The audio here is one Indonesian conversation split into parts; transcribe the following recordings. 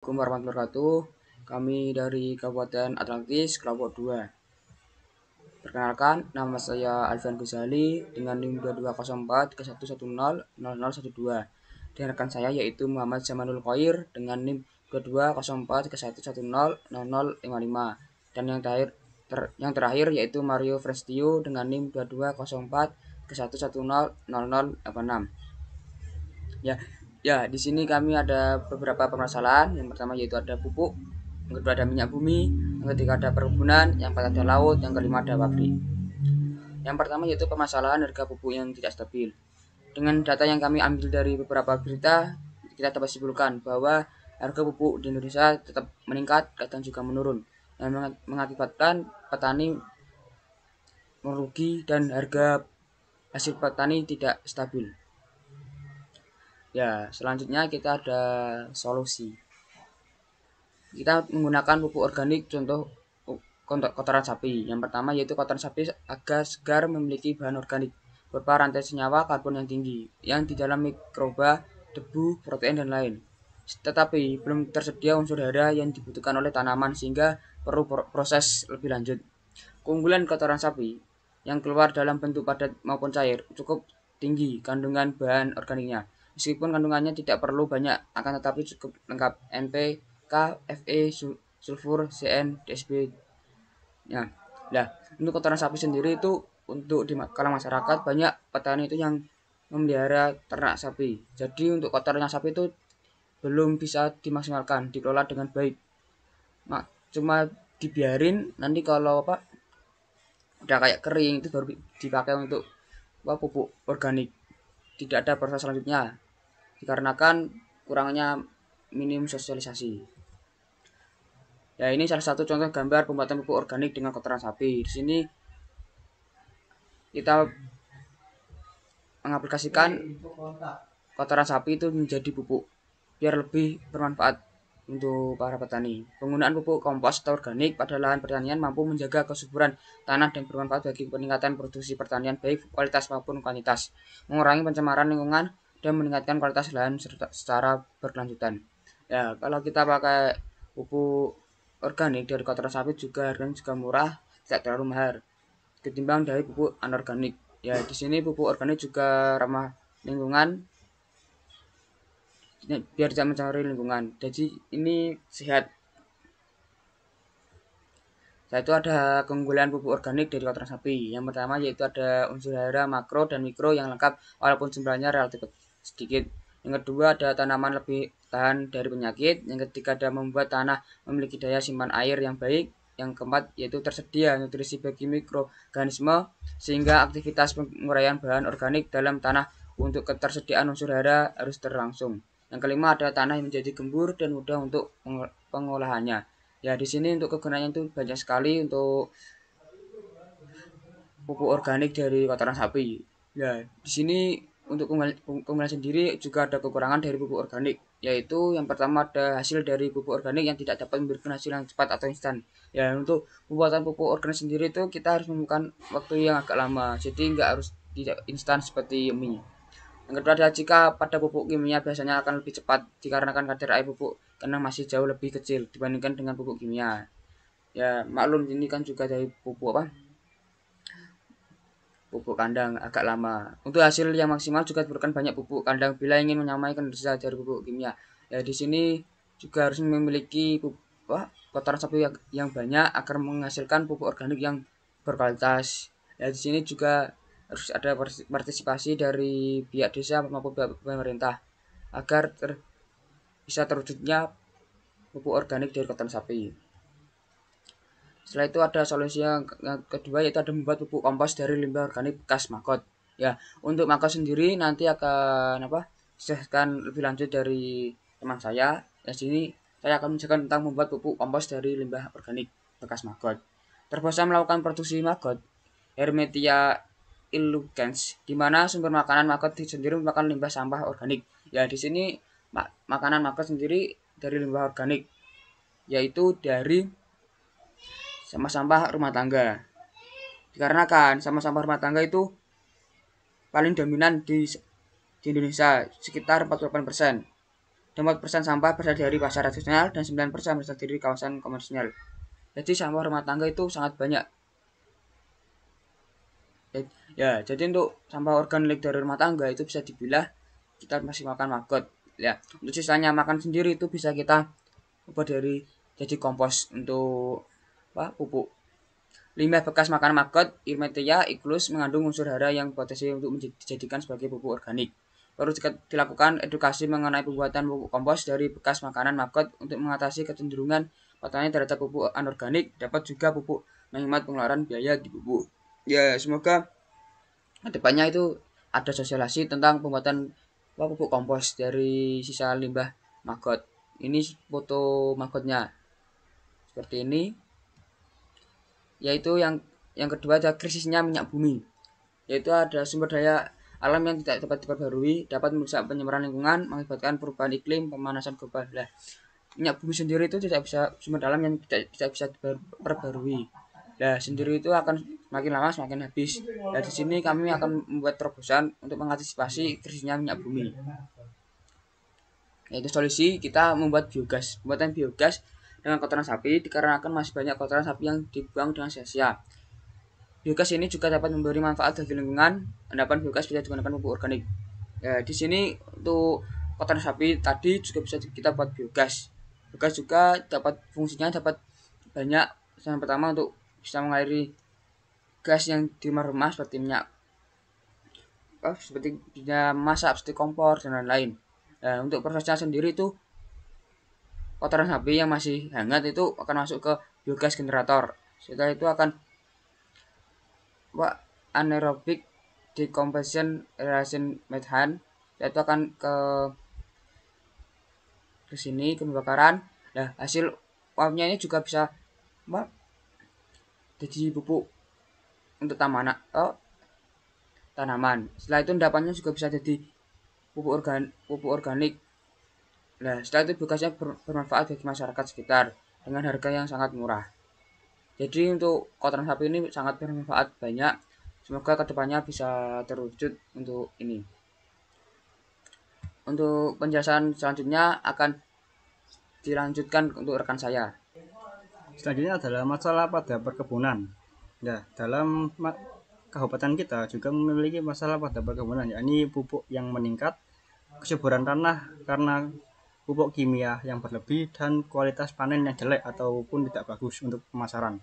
Assalamualaikum warahmatullahi wabarakatuh. Kami dari Kabupaten Atlantis, kelompok 2. Perkenalkan, nama saya Alfian Ghazali dengan NIM 2204 ke 1100012. Dan rekan saya yaitu Muhammad Zamanul Khoir dengan NIM 2204 ke 1100055. Dan yang terakhir yaitu Mario Frestio dengan NIM 2204 ke 1100086. Ya, di sini kami ada beberapa permasalahan. Yang pertama yaitu ada pupuk, yang kedua ada minyak bumi, yang ketiga ada perkebunan, yang keempat ada laut, yang kelima ada pabrik. Yang pertama yaitu permasalahan harga pupuk yang tidak stabil. Dengan data yang kami ambil dari beberapa berita, kita dapat simpulkan bahwa harga pupuk di Indonesia tetap meningkat, kadang juga menurun, yang mengakibatkan petani merugi dan harga hasil petani tidak stabil. Ya, selanjutnya kita ada solusi. Kita menggunakan pupuk organik, contoh kotoran sapi. Yang pertama yaitu kotoran sapi agar segar memiliki bahan organik berupa rantai senyawa karbon yang tinggi, yang di dalam mikroba, debu, protein, dan lain. Tetapi belum tersedia unsur hara yang dibutuhkan oleh tanaman sehingga perlu proses lebih lanjut. Keunggulan kotoran sapi yang keluar dalam bentuk padat maupun cair cukup tinggi kandungan bahan organiknya. Meskipun kandungannya tidak perlu banyak, akan tetapi cukup lengkap: NP, K, Fe, sulfur, Cn, DSB. Ya, nah, untuk kotoran sapi sendiri itu untuk di kalangan masyarakat banyak petani itu yang memelihara ternak sapi. Jadi untuk kotoran sapi itu belum bisa dimaksimalkan, dikelola dengan baik. Cuma dibiarin, nanti kalau udah kayak kering itu baru dipakai untuk pupuk organik. Tidak ada proses selanjutnya dikarenakan kurangnya minim sosialisasi. Ya, ini salah satu contoh gambar pembuatan pupuk organik dengan kotoran sapi. Di sini kita mengaplikasikan kotoran sapi itu menjadi pupuk biar lebih bermanfaat untuk para petani. Penggunaan pupuk kompos atau organik pada lahan pertanian mampu menjaga kesuburan tanah dan bermanfaat bagi peningkatan produksi pertanian baik kualitas maupun kuantitas, mengurangi pencemaran lingkungan dan meningkatkan kualitas lahan secara berkelanjutan. Ya, kalau kita pakai pupuk organik dari kotoran sapi juga harganya juga murah, tidak terlalu mahal ketimbang dari pupuk anorganik. Ya, di sini pupuk organik juga ramah lingkungan biar tidak mencemari lingkungan. Jadi ini sehat. Setelah itu ada keunggulan pupuk organik dari kotoran sapi. Yang pertama yaitu ada unsur hara makro dan mikro yang lengkap walaupun jumlahnya relatif sedikit. Yang kedua ada tanaman lebih tahan dari penyakit. Yang ketiga ada membuat tanah memiliki daya simpan air yang baik. Yang keempat yaitu tersedia nutrisi bagi mikroorganisme sehingga aktivitas penguraian bahan organik dalam tanah untuk ketersediaan unsur hara harus terlangsung. Yang kelima ada tanah yang menjadi gembur dan mudah untuk pengolahannya. Ya, di sini untuk kegunaannya itu banyak sekali untuk pupuk organik dari kotoran sapi. Ya, di sini untuk keunggulan sendiri juga ada kekurangan dari pupuk organik, yaitu yang pertama ada hasil dari pupuk organik yang tidak dapat memberikan hasil yang cepat atau instan. Ya, untuk pembuatan pupuk organik sendiri itu kita harus memerlukan waktu yang agak lama, jadi nggak harus tidak instan seperti mie. Yang kedua adalah jika pada pupuk kimia biasanya akan lebih cepat dikarenakan kadar air pupuk karena masih jauh lebih kecil dibandingkan dengan pupuk kimia. Ya, maklum ini kan juga dari pupuk kandang agak lama. Untuk hasil yang maksimal juga diperlukan banyak pupuk kandang bila ingin menyamai kinerja dari pupuk kimia. Ya, di sini juga harus memiliki kotoran sapi yang banyak agar menghasilkan pupuk organik yang berkualitas. Ya, di sini juga harus ada partisipasi dari pihak desa maupun pihak pemerintah agar bisa terwujudnya pupuk organik dari kotoran sapi. Setelah itu ada solusi yang kedua yaitu ada membuat pupuk kompos dari limbah organik bekas maggot. Ya, untuk maggot sendiri nanti akan dijelaskan lebih lanjut dari teman saya. Di sini saya akan menjelaskan tentang membuat pupuk kompos dari limbah organik bekas maggot. Terpaksa melakukan produksi maggot Hermetia illucans, di mana sumber makanan maggot sendiri merupakan limbah sampah organik. Ya, di sini makanan maggot sendiri dari limbah organik, yaitu dari sampah-sampah rumah tangga. Dikarenakan sampah-sampah rumah tangga itu paling dominan di Indonesia sekitar 48%. 24% sampah berasal dari pasar tradisional dan 9% berasal dari kawasan komersial. Jadi sampah rumah tangga itu sangat banyak. Ya, jadi untuk sampah organik dari rumah tangga itu bisa dipilah, kita masih makan maggot. Ya, untuk sisanya makan sendiri itu bisa kita ubah dari jadi kompos untuk pupuk. Limbah bekas makanan maggot, Irmetia iklus mengandung unsur hara yang potensi untuk dijadikan sebagai pupuk organik. Perlu dilakukan edukasi mengenai pembuatan pupuk kompos dari bekas makanan maggot untuk mengatasi kecenderungan petani terhadap pupuk anorganik. Dapat juga pupuk menghemat pengeluaran biaya di pupuk. Ya, semoga kedepannya itu ada sosialisasi tentang pembuatan pupuk kompos dari sisa limbah maggot. Ini foto maggotnya seperti ini. Yaitu yang kedua ada krisisnya minyak bumi, yaitu ada sumber daya alam yang tidak dapat diperbarui, dapat merusak pencemaran lingkungan, mengakibatkan perubahan iklim, pemanasan global. Nah, minyak bumi sendiri itu tidak bisa, sumber daya alam yang tidak bisa diperbarui. Nah, sendiri itu akan semakin lama semakin habis. Nah, di sini kami akan membuat terobosan untuk mengantisipasi krisisnya minyak bumi. Yaitu solusi kita membuat biogas. Pembuatan biogas dengan kotoran sapi dikarenakan masih banyak kotoran sapi yang dibuang dengan sia-sia. Biogas ini juga dapat memberi manfaat bagi lingkungan. Endapan biogas bisa digunakan pupuk organik. Ya, di sini untuk kotoran sapi tadi juga bisa kita buat biogas. Biogas juga dapat fungsinya dapat banyak. Yang pertama untuk bisa mengairi gas yang di rumah seperti minyak, seperti bisa masak seperti kompor dan lain-lain. Nah, untuk prosesnya sendiri itu kotoran sapi yang masih hangat itu akan masuk ke biogas generator. Setelah itu akan anaerobic decomposition reaction methane, yaitu akan ke sini ke pembakaran. Nah, hasil uapnya ini juga bisa jadi pupuk untuk tanaman. Setelah itu endapannya juga bisa jadi pupuk organik. Nah, setelah itu biogasnya bermanfaat bagi masyarakat sekitar dengan harga yang sangat murah. Jadi untuk kotoran sapi ini sangat bermanfaat banyak. Semoga kedepannya bisa terwujud untuk ini. Untuk penjelasan selanjutnya akan dilanjutkan untuk rekan saya. Selanjutnya adalah masalah pada perkebunan. Nah, dalam kabupaten kita juga memiliki masalah pada perkebunan, yakni pupuk yang meningkat, kesuburan tanah karena pupuk kimia yang berlebih, dan kualitas panen yang jelek ataupun tidak bagus untuk pemasaran.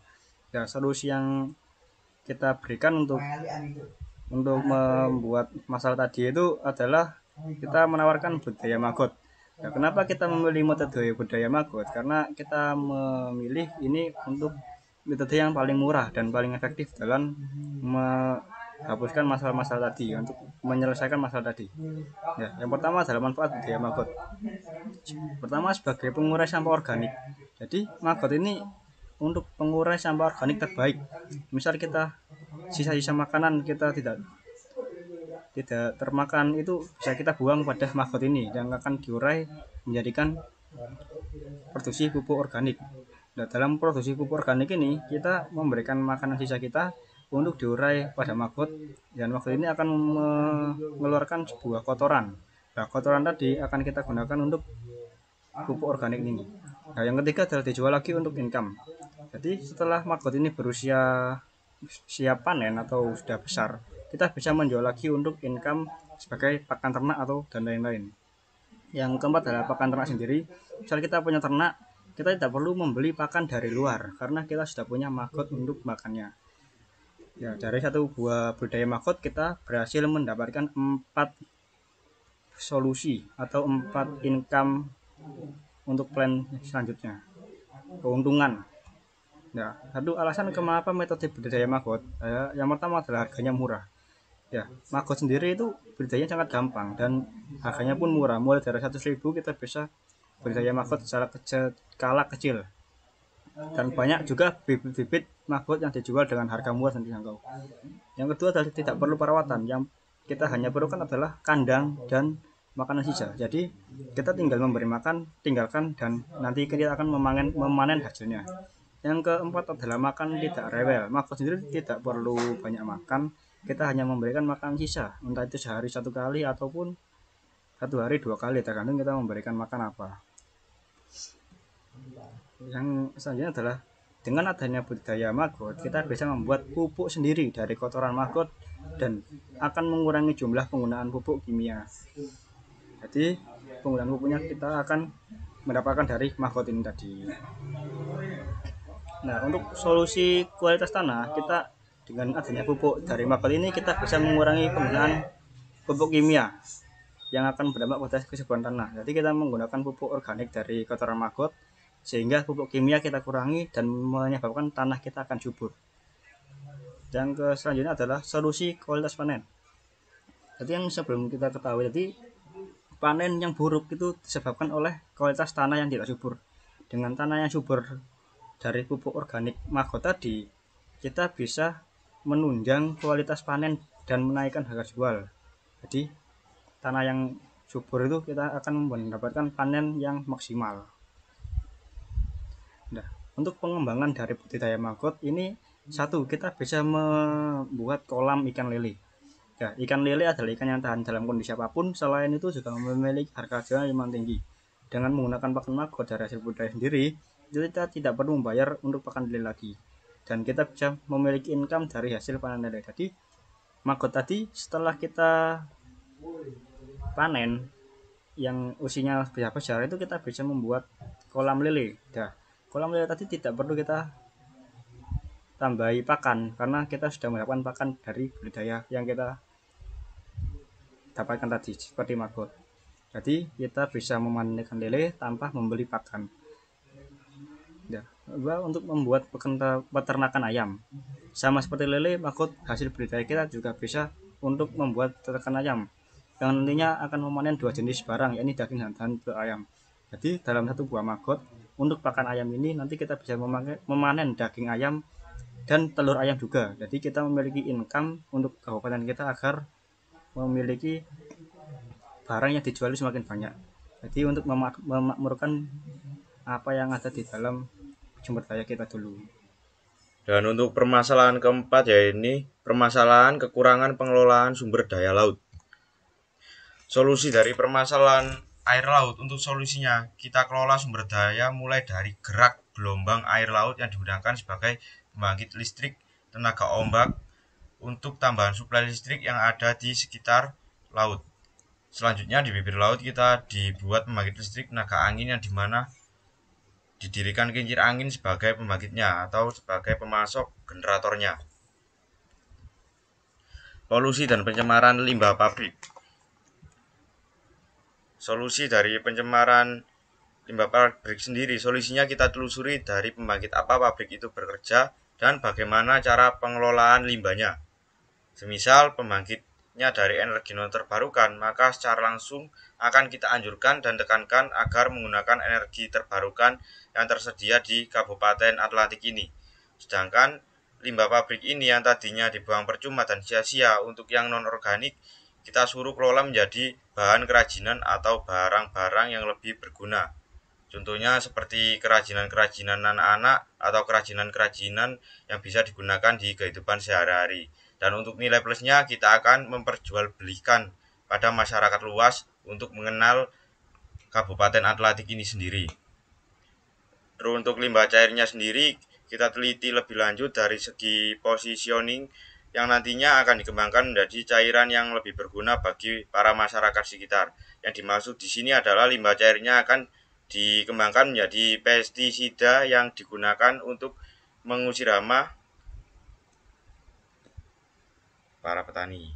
Ya, solusi yang kita berikan untuk membuat masalah tadi itu adalah kita menawarkan budaya maggot. Nah, kenapa kita memilih metode budaya maggot? Karena kita memilih ini untuk metode yang paling murah dan paling efektif dalam menghapuskan masalah-masalah tadi, untuk menyelesaikan masalah tadi. Ya, yang pertama adalah manfaat budaya maggot. Pertama, sebagai pengurai sampah organik. Jadi maggot ini untuk pengurai sampah organik terbaik. Misal kita sisa-sisa makanan kita tidak termakan, itu bisa kita buang pada maggot ini yang akan diurai menjadikan produksi pupuk organik. Nah, dalam produksi pupuk organik ini kita memberikan makanan sisa kita untuk diurai pada maggot, dan maggot ini akan mengeluarkan sebuah kotoran. Nah, kotoran tadi akan kita gunakan untuk pupuk organik ini. Nah, yang ketiga adalah dijual lagi untuk income. Jadi setelah maggot ini berusia siap panen atau sudah besar, kita bisa menjual lagi untuk income sebagai pakan ternak atau dan lain-lain. Yang keempat adalah pakan ternak sendiri. Misal kita punya ternak, kita tidak perlu membeli pakan dari luar karena kita sudah punya maggot untuk makannya. Ya, dari satu buah budaya maggot kita berhasil mendapatkan 4 solusi atau 4 income untuk plan selanjutnya, keuntungan. Ya, satu alasan kenapa metode budidaya maggot, yang pertama adalah harganya murah. Ya, maggot sendiri itu budidayanya sangat gampang dan harganya pun murah. Mulai dari 100.000 kita bisa budidaya maggot skala kecil. Dan banyak juga bibit-bibit maggot yang dijual dengan harga murah dan dijangkau. Yang kedua adalah tidak perlu perawatan. Yang kita hanya perlukan adalah kandang dan makanan sisa. Jadi kita tinggal memberi makan, tinggalkan, dan nanti kita akan memanen hasilnya. Yang keempat adalah makan tidak rewel. Maggot sendiri tidak perlu banyak makan. Kita hanya memberikan makan sisa, entah itu sehari 1 kali ataupun 1 hari 2 kali, tergantung kita memberikan makan apa. Yang selanjutnya adalah dengan adanya budidaya maggot, kita bisa membuat pupuk sendiri dari kotoran maggot dan akan mengurangi jumlah penggunaan pupuk kimia. Jadi penggunaan pupuknya kita akan mendapatkan dari maggot ini tadi. Nah, untuk solusi kualitas tanah, kita dengan adanya pupuk dari maggot ini kita bisa mengurangi penggunaan pupuk kimia yang akan berdampak pada kesuburan tanah. Jadi kita menggunakan pupuk organik dari kotoran maggot sehingga pupuk kimia kita kurangi dan menyebabkan tanah kita akan subur. Yang selanjutnya adalah solusi kualitas panen. Jadi yang sebelum kita ketahui tadi, panen yang buruk itu disebabkan oleh kualitas tanah yang tidak subur. Dengan tanah yang subur dari pupuk organik maggot tadi, kita bisa menunjang kualitas panen dan menaikkan harga jual. Jadi tanah yang subur itu kita akan mendapatkan panen yang maksimal. Nah, untuk pengembangan dari budidaya maggot ini, satu, kita bisa membuat kolam ikan lele. Ya, ikan lele adalah ikan yang tahan dalam kondisi apapun. Selain itu juga memiliki harga jual yang tinggi. Dengan menggunakan pakan maggot dari hasil budidaya sendiri, kita tidak perlu membayar untuk pakan lele lagi. Dan kita bisa memiliki income dari hasil panen lele tadi. Maggot tadi setelah kita panen yang usianya besar itu kita bisa membuat kolam lele. Nah, kolam lele tadi tidak perlu kita tambahi pakan karena kita sudah mendapatkan pakan dari budidaya yang kita dapatkan tadi seperti maggot. Jadi kita bisa memanen ikan lele tanpa membeli pakan. Ya, untuk membuat peternakan ayam, sama seperti lele, maggot hasil budidaya kita juga bisa untuk membuat peternakan ayam yang nantinya akan memanen 2 jenis barang, yakni daging dan telur ayam. Jadi dalam satu buah maggot untuk pakan ayam ini nanti kita bisa memanen daging ayam dan telur ayam juga. Jadi kita memiliki income untuk kabupaten kita agar memiliki barang yang dijual semakin banyak. Jadi untuk memakmurkan apa yang ada di dalam sumber daya kita dulu. Dan untuk permasalahan keempat, yaitu permasalahan kekurangan pengelolaan sumber daya laut. Solusi dari permasalahan air laut, untuk solusinya kita kelola sumber daya mulai dari gerak gelombang air laut yang digunakan sebagai pembangkit listrik tenaga ombak untuk tambahan suplai listrik yang ada di sekitar laut. Selanjutnya di bibir laut kita dibuat pembangkit listrik tenaga angin yang dimana didirikan kincir angin sebagai pembangkitnya atau sebagai pemasok generatornya. Polusi dan pencemaran limbah pabrik. Solusi dari pencemaran limbah pabrik sendiri, solusinya kita telusuri dari pembangkit apa pabrik itu bekerja dan bagaimana cara pengelolaan limbahnya. Semisal pembangkitnya dari energi non terbarukan, maka secara langsung akan kita anjurkan dan tekankan agar menggunakan energi terbarukan yang tersedia di Kabupaten Atlantik ini. Sedangkan limbah pabrik ini yang tadinya dibuang percuma dan sia-sia untuk yang non-organik, kita suruh kelola menjadi bahan kerajinan atau barang-barang yang lebih berguna. Contohnya seperti kerajinan-kerajinan anak-anak atau kerajinan-kerajinan yang bisa digunakan di kehidupan sehari-hari. Dan untuk nilai plusnya kita akan memperjualbelikan pada masyarakat luas untuk mengenal Kabupaten Atlantik ini sendiri. Terus untuk limbah cairnya sendiri kita teliti lebih lanjut dari segi positioning yang nantinya akan dikembangkan menjadi cairan yang lebih berguna bagi para masyarakat sekitar. Yang dimaksud di sini adalah limbah cairnya akan dikembangkan menjadi pestisida yang digunakan untuk mengusir hama para petani.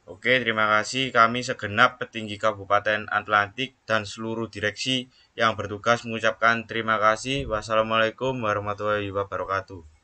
Oke, terima kasih. Kami segenap petinggi Kabupaten Atlantik dan seluruh direksi yang bertugas mengucapkan terima kasih. Wassalamualaikum warahmatullahi wabarakatuh.